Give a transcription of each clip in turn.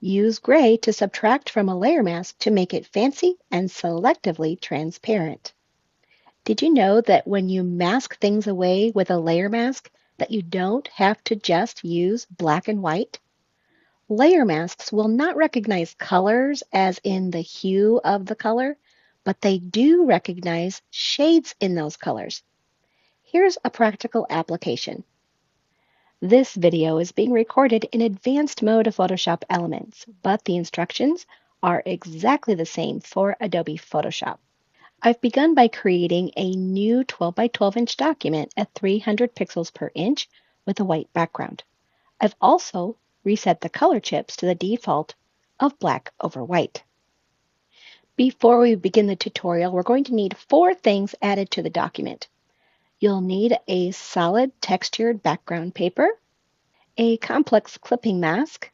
Use gray to subtract from a layer mask to make it fancy and selectively transparent. Did you know that when you mask things away with a layer mask, that you don't have to just use black and white? Layer masks will not recognize colors as in the hue of the color, but they do recognize shades in those colors. Here's a practical application. This video is being recorded in advanced mode of Photoshop Elements, but the instructions are exactly the same for Adobe Photoshop. I've begun by creating a new 12 by 12 inch document at 300 pixels per inch with a white background. I've also reset the color chips to the default of black over white. Before we begin the tutorial, we're going to need 4 things added to the document. You'll need a solid textured background paper, a complex clipping mask,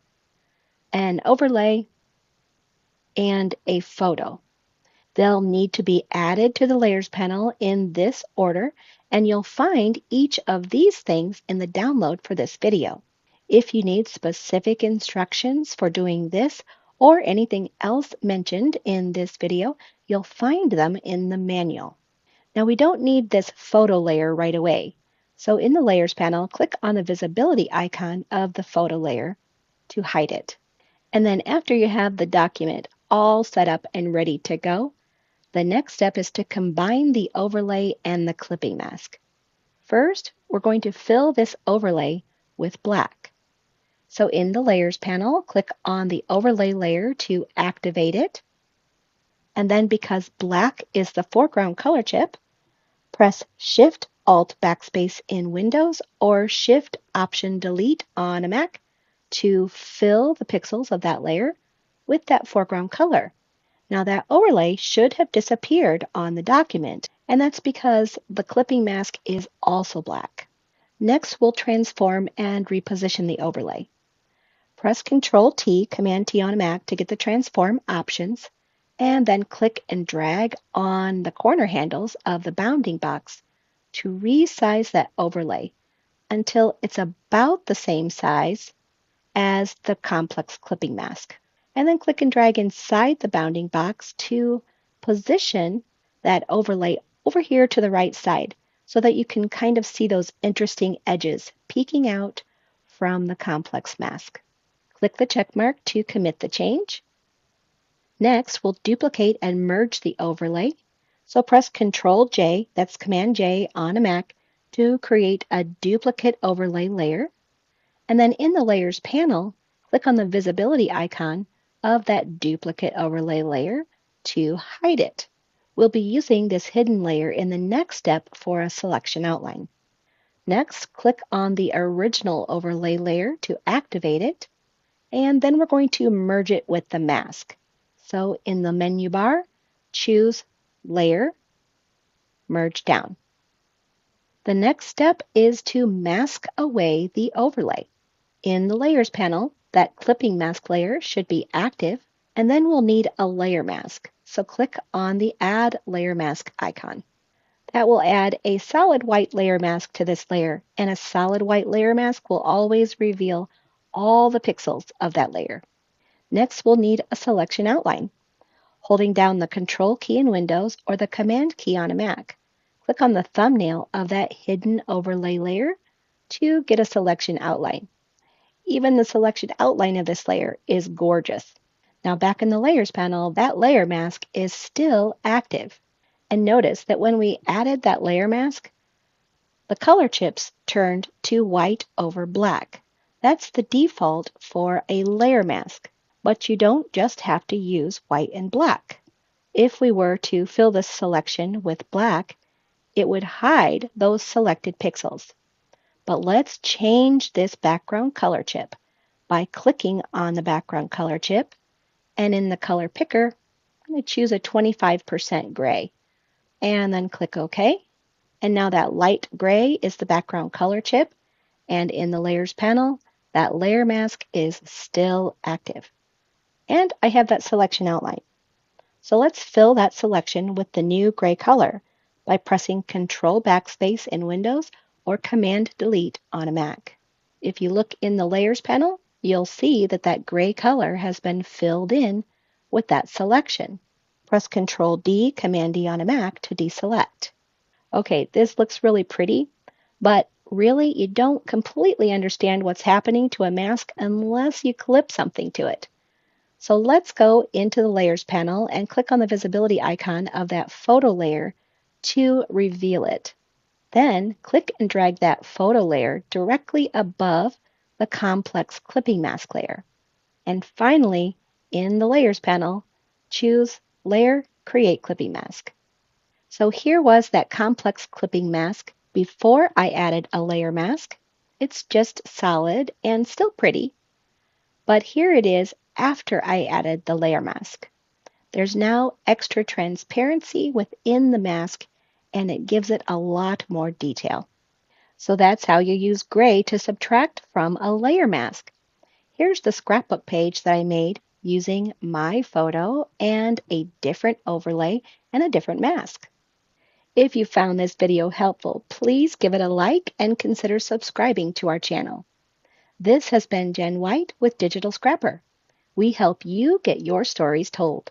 an overlay, and a photo. They'll need to be added to the Layers panel in this order, and you'll find each of these things in the download for this video. If you need specific instructions for doing this or anything else mentioned in this video, you'll find them in the manual. Now we don't need this photo layer right away. So in the Layers panel, click on the visibility icon of the photo layer to hide it. And then after you have the document all set up and ready to go, the next step is to combine the overlay and the clipping mask. First, we're going to fill this overlay with black. So in the Layers panel, click on the overlay layer to activate it. And then because black is the foreground color chip, press Shift-Alt-Backspace in Windows or Shift-Option-Delete on a Mac to fill the pixels of that layer with that foreground color. Now that overlay should have disappeared on the document, and that's because the clipping mask is also black. Next, we'll transform and reposition the overlay. Press Ctrl-T, Command-T on a Mac to get the transform options, and then click and drag on the corner handles of the bounding box to resize that overlay until it's about the same size as the complex clipping mask. And then click and drag inside the bounding box to position that overlay over here to the right side so that you can kind of see those interesting edges peeking out from the complex mask. Click the check mark to commit the change. Next, we'll duplicate and merge the overlay. So press Ctrl-J, that's Command-J on a Mac, to create a duplicate overlay layer. And then in the Layers panel, click on the visibility icon of that duplicate overlay layer to hide it. We'll be using this hidden layer in the next step for a selection outline. Next, click on the original overlay layer to activate it, and then we're going to merge it with the mask. So in the menu bar, choose Layer, Merge Down. The next step is to mask away the overlay. In the Layers panel, that clipping mask layer should be active, and then we'll need a layer mask. So click on the Add Layer Mask icon. That will add a solid white layer mask to this layer, and a solid white layer mask will always reveal all the pixels of that layer. Next, we'll need a selection outline. Holding down the Control key in Windows or the Command key on a Mac, click on the thumbnail of that hidden overlay layer to get a selection outline. Even the selection outline of this layer is gorgeous. Now back in the Layers panel, that layer mask is still active. And notice that when we added that layer mask, the color chips turned to white over black. That's the default for a layer mask, but you don't just have to use white and black. If we were to fill this selection with black, it would hide those selected pixels. But let's change this background color chip by clicking on the background color chip, and in the color picker, I'm going to choose a 25% gray, and then click OK. And now that light gray is the background color chip, and in the Layers panel, that layer mask is still active. And I have that selection outline. So let's fill that selection with the new gray color by pressing Control Backspace in Windows or Command Delete on a Mac. If you look in the Layers panel, you'll see that that gray color has been filled in with that selection. Press Control D, Command D on a Mac to deselect. Okay, this looks really pretty, but really you don't completely understand what's happening to a mask unless you clip something to it. So let's go into the Layers panel and click on the visibility icon of that photo layer to reveal it. Then click and drag that photo layer directly above the complex clipping mask layer. And finally, in the Layers panel, choose Layer, Create Clipping Mask. So here was that complex clipping mask before I added a layer mask. It's just solid and still pretty. But here it is after I added the layer mask. There's now extra transparency within the mask, and it gives it a lot more detail. So that's how you use gray to subtract from a layer mask. Here's the scrapbook page that I made using my photo and a different overlay and a different mask. If you found this video helpful, please give it a like and consider subscribing to our channel. This has been Jen White with Digital Scrapper. We help you get your stories told.